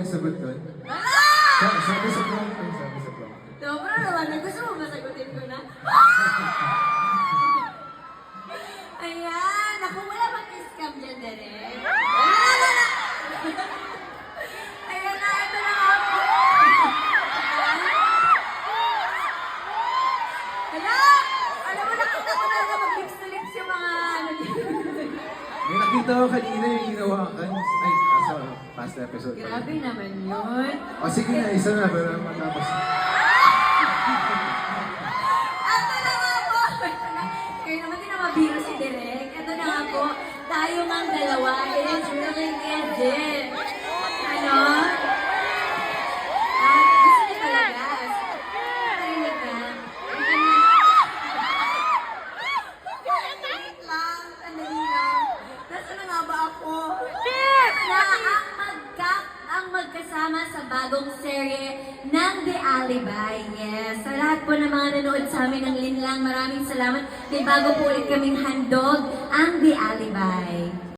yung sagot doon? Sabi sa prom. Sabi sa prom. Dobra naman, gusto mo ba sagutin ko na? Ayan, naku, wala bang scam dyan, Derek? Ayan na, ito na nga po. Hala! Alam mo, nakita ko talaga mag-lips to lips yung mga ano dito. May nakita ko kanina yung ginawa ka. Ay, sorry. Past episode. Grabe naman yun. O sige na, isa na. Pero matapos. Ito na nga po! Kaya naman din na mabiro si Derek. Ito na nga po, tayo mang dalawa. It is really legit. Ano? Gusto niyo talaga? Narinig ka? Wait lang, sandali lang. Nasaan na nga ba ako? Na ang magkasama sa bagong serye ng The Alibi. Yes. Sa lahat po ng mga nanood sa amin ng Linlang, maraming salamat. May bago po ulit kaming handog, ang The Alibi.